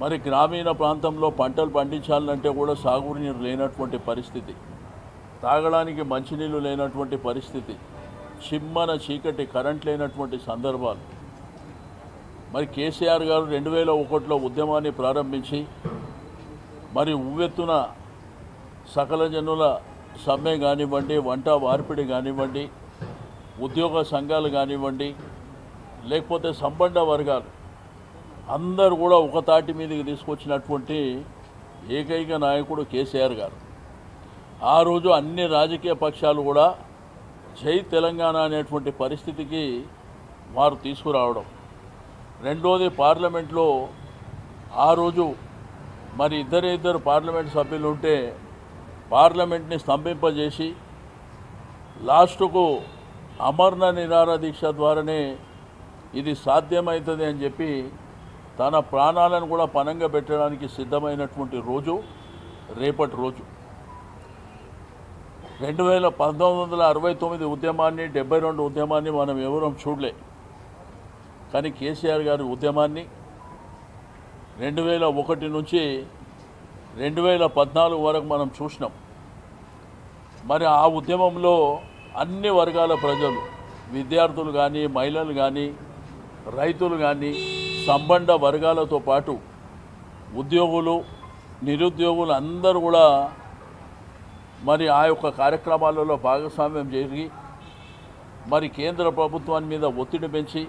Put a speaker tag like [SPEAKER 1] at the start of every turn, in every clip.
[SPEAKER 1] మరి గ్రామీణ ప్రాంతంలో పంటలు పండించాలంటే కూడా సాగునీరు లేనటువంటి పరిస్థితి, తాగడానికి మంచినీళ్ళు లేనటువంటి పరిస్థితి, చిమ్మన చీకటి కరెంట్ లేనటువంటి సందర్భాలు. మరి కేసీఆర్ గారు 2001లో ఉద్యమాన్ని ప్రారంభించి మరి ఉవ్వెత్తున సకల జనుల సమ్మె కానివ్వండి, వంట వార్పిడి కానివ్వండి, ఉద్యోగ సంఘాలు కానివ్వండి, లేకపోతే సంబంధ వర్గాలు అందరూ కూడా ఒక తాటి మీదకి తీసుకొచ్చినటువంటి ఏకైక నాయకుడు కేసీఆర్ గారు. ఆ రోజు అన్ని రాజకీయ పక్షాలు కూడా జై తెలంగాణ అనేటువంటి పరిస్థితికి వారు తీసుకురావడం. రెండోది, పార్లమెంట్లో ఆ రోజు మరి ఇద్దరు పార్లమెంట్ సభ్యులు ఉంటే పార్లమెంట్ని స్తంభింపజేసి లాస్టుకు అమరణ నిరాహార దీక్ష ద్వారానే ఇది సాధ్యమవుతుంది అని చెప్పి తన ప్రాణాలను కూడా పణంగా పెట్టడానికి సిద్ధమైనటువంటి రోజు రేపటి రోజు. 1969 ఉద్యమాన్ని, 72 ఉద్యమాన్ని మనం ఎవరూ చూడలే. కానీ కేసీఆర్ గారి ఉద్యమాన్ని 2001 నుంచి 2014 వరకు మనం చూసినాం. మరి ఆ ఉద్యమంలో అన్ని వర్గాల ప్రజలు, విద్యార్థులు కానీ, మహిళలు కానీ, రైతులు కానీ, సంబంధ వర్గాలతో పాటు ఉద్యోగులు, నిరుద్యోగులు అందరూ కూడా మరి ఆ యొక్క కార్యక్రమాలలో భాగస్వామ్యం జరిగి మరి కేంద్ర ప్రభుత్వాన్ని మీద ఒత్తిడి పెంచి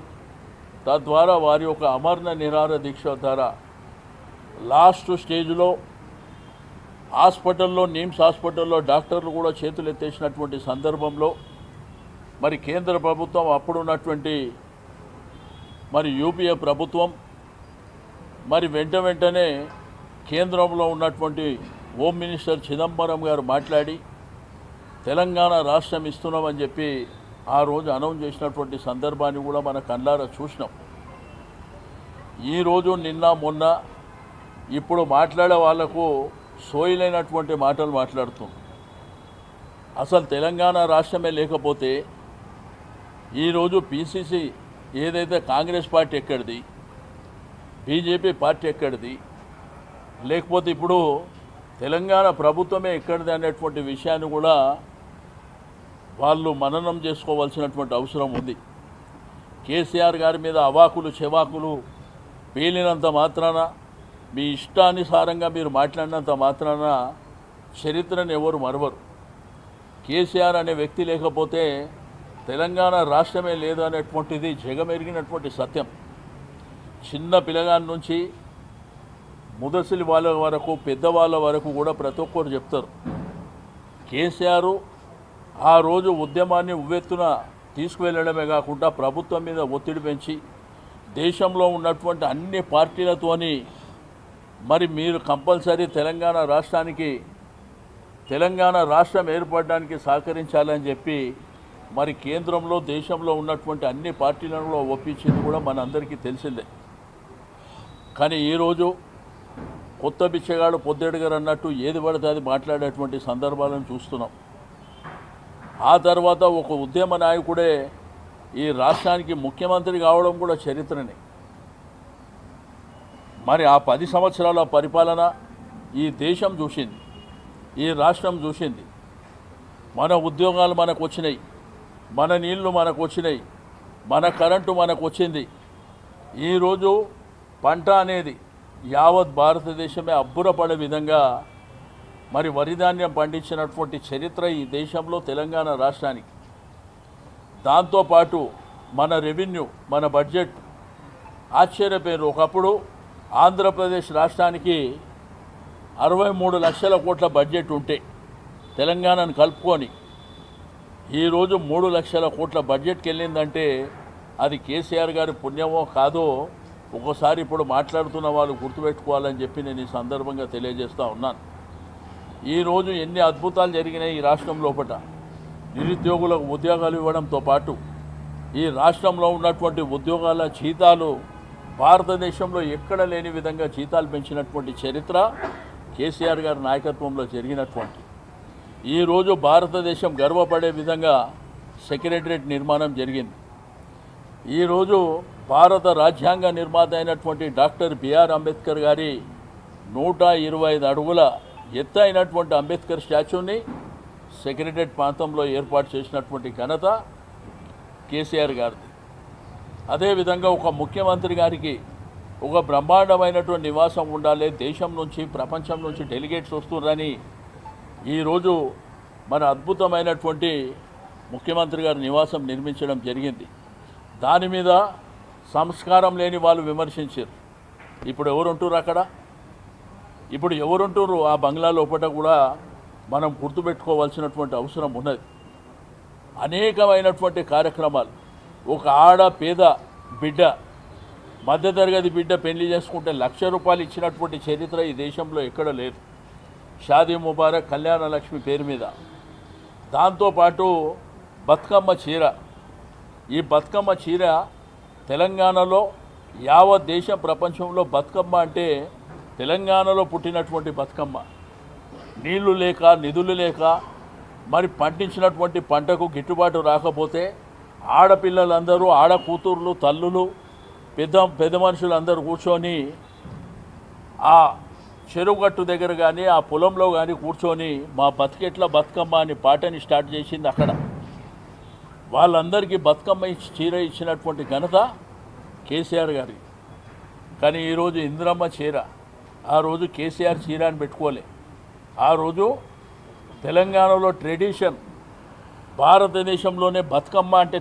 [SPEAKER 1] తద్వారా వారి యొక్క అమరణ నిరాహార దీక్ష ద్వారా లాస్ట్ స్టేజ్లో హాస్పిటల్లో, నిమ్స్ హాస్పిటల్లో డాక్టర్లు కూడా చేతులు ఎత్తేసినటువంటి సందర్భంలో మరి కేంద్ర ప్రభుత్వం, అప్పుడున్నటువంటి మరి యూపీఏ ప్రభుత్వం మరి వెంటనే కేంద్రంలో ఉన్నటువంటి హోమ్ మినిస్టర్ చిదంబరం గారు మాట్లాడి తెలంగాణ రాష్ట్రం ఇస్తున్నామని చెప్పి ఆ రోజు అనౌన్స్ చేసినటువంటి సందర్భాన్ని కూడా మన కళ్ళారా చూసినాం. ఈరోజు నిన్న మొన్న ఇప్పుడు మాట్లాడే వాళ్లకు సోయలేనటువంటి మాటలు మాట్లాడుతుంది. అసలు తెలంగాణ రాష్ట్రమే లేకపోతే ఈరోజు పీసీసీ ఏదైతే కాంగ్రెస్ పార్టీ ఎక్కడిది, బీజేపీ పార్టీ ఎక్కడిది, లేకపోతే ఇప్పుడు తెలంగాణ ప్రభుత్వమే ఎక్కడిది అనేటువంటి విషయాన్ని కూడా వాళ్ళు మననం చేసుకోవాల్సినటువంటి అవసరం ఉంది. కేసీఆర్ గారి మీద అవాకులు చెవాకులు పేలినంత మాత్రాన, మీ ఇష్టానుసారంగా మీరు మాట్లాడినంత మాత్రాన చరిత్రను ఎవరు మరవరు. కేసీఆర్ అనే వ్యక్తి లేకపోతే తెలంగాణ రాష్ట్రమే లేదు అనేటువంటిది జగమెరిగినటువంటి సత్యం. చిన్న పిల్లగాని నుంచి ముదసిలి వాళ్ళ వరకు, పెద్దవాళ్ళ వరకు కూడా ప్రతి ఒక్కరు చెప్తారు. కేసీఆర్ ఆ రోజు ఉద్యమాన్ని ఉవ్వెత్తున తీసుకువెళ్ళడమే కాకుండా ప్రభుత్వం మీద ఒత్తిడి పెంచి దేశంలో ఉన్నటువంటి అన్ని పార్టీలతోని మరి మీరు కంపల్సరీ తెలంగాణ రాష్ట్రం ఏర్పడడానికి సహకరించాలని చెప్పి మరి కేంద్రంలో, దేశంలో ఉన్నటువంటి అన్ని పార్టీలను ఒప్పించింది కూడా మనందరికీ తెలిసిందే. కానీ ఈరోజు కొత్త బిచ్చగాడు పొద్దెడుగారు అన్నట్టు ఏది పడితే అది మాట్లాడేటువంటి సందర్భాలను చూస్తున్నాం. ఆ తర్వాత ఒక ఉద్యమ నాయకుడే ఈ రాష్ట్రానికి ముఖ్యమంత్రి కావడం కూడా చరిత్రనే. మరి ఆ 10 సంవత్సరాల పరిపాలన ఈ దేశం చూసింది, ఈ రాష్ట్రం చూసింది. మన ఉద్యోగాలు మనకు వచ్చినాయి, మన నీళ్లు మనకు వచ్చినాయి, మన కరెంటు మనకు వచ్చింది. ఈరోజు పంట అనేది యావత్ భారతదేశమే అబ్బురపడే విధంగా మరి వరిధాన్యం పండించినటువంటి చరిత్ర ఈ దేశంలో తెలంగాణ రాష్ట్రానికి. దాంతోపాటు మన రెవెన్యూ, మన బడ్జెట్ ఆశ్చర్యపోయారు. ఒకప్పుడు ఆంధ్రప్రదేశ్ రాష్ట్రానికి 63 లక్షల కోట్ల బడ్జెట్ ఉంటే తెలంగాణను కలుపుకొని ఈరోజు 3 లక్షల కోట్ల బడ్జెట్కి వెళ్ళిందంటే అది కేసీఆర్ గారి పుణ్యమో కాదో ఒకసారి ఇప్పుడు మాట్లాడుతున్న వాళ్ళు గుర్తుపెట్టుకోవాలని చెప్పి నేను ఈ సందర్భంగా తెలియజేస్తూ ఉన్నాను. ఈరోజు ఎన్ని అద్భుతాలు జరిగినాయి ఈ రాష్ట్రం లోపల. నిరుద్యోగులకు ఉద్యోగాలు ఇవ్వడంతో పాటు ఈ రాష్ట్రంలో ఉన్నటువంటి ఉద్యోగాల జీతాలు భారతదేశంలో ఎక్కడ లేని విధంగా జీతాలు పెంచినటువంటి చరిత్ర కేసీఆర్ గారి నాయకత్వంలో జరిగినటువంటి. ఈరోజు భారతదేశం గర్వపడే విధంగా సెక్రటరియట్ నిర్మాణం జరిగింది. ఈరోజు భారత రాజ్యాంగ నిర్మాత అయినటువంటి డాక్టర్ బిఆర్ అంబేద్కర్ గారి 125 అడుగుల ఎత్తైనటువంటి అంబేద్కర్ స్టాచ్యూని సెక్రటరేట్ ప్రాంతంలో ఏర్పాటు చేసినటువంటి ఘనత కేసీఆర్ గారిది. అదేవిధంగా ఒక ముఖ్యమంత్రి గారికి ఒక బ్రహ్మాండమైనటువంటి నివాసం ఉండాలి, దేశం నుంచి ప్రపంచం నుంచి డెలిగేట్స్ వస్తున్నారని ఈరోజు మన అద్భుతమైనటువంటి ముఖ్యమంత్రి గారి నివాసం నిర్మించడం జరిగింది. దాని మీద సంస్కారం లేని వాళ్ళు విమర్శించారు. ఇప్పుడు ఎవరుంటారు అక్కడ? ఇప్పుడు ఎవరుంటారు ఆ బంగ్లా లోపల కూడా మనం గుర్తుపెట్టుకోవాల్సినటువంటి అవసరం ఉన్నది. అనేకమైనటువంటి కార్యక్రమాలు. ఒక ఆడ పేద బిడ్డ, మధ్యతరగతి బిడ్డ పెళ్లి చేసుకుంటే ₹1,00,000 ఇచ్చినటువంటి చరిత్ర ఈ దేశంలో ఎక్కడ లేదు. షాదీ ముబారక్, కళ్యాణ లక్ష్మి పేరు మీద. దాంతోపాటు బతుకమ్మ చీర. ఈ బతుకమ్మ చీర తెలంగాణలో యావత్ దేశం ప్రపంచంలో బతుకమ్మ అంటే తెలంగాణలో పుట్టినటువంటి బతుకమ్మ. నీళ్లు లేక నిధులు లేక మరి పండించినటువంటి పంటకు గిట్టుబాటు రాకపోతే ఆడపిల్లలందరూ, ఆడ కూతుర్లు, తల్లులు, పెద్ద మనుషులందరూ కూర్చొని ఆ చెరువుగట్టు దగ్గర కానీ ఆ పొలంలో కానీ కూర్చొని మా బతికెట్ల బతుకమ్మ అని పాటని స్టార్ట్ చేసింది అక్కడ. వాళ్ళందరికీ బతుకమ్మ చీర ఇచ్చినటువంటి ఘనత కేసీఆర్ గారి. కానీ ఈరోజు ఇందిరమ్మ చీర, ఆ రోజు కేసీఆర్ చీర అని పెట్టుకోలే. ఆ రోజు తెలంగాణలో ట్రెడిషన్, భారతదేశంలోనే బతుకమ్మ అంటే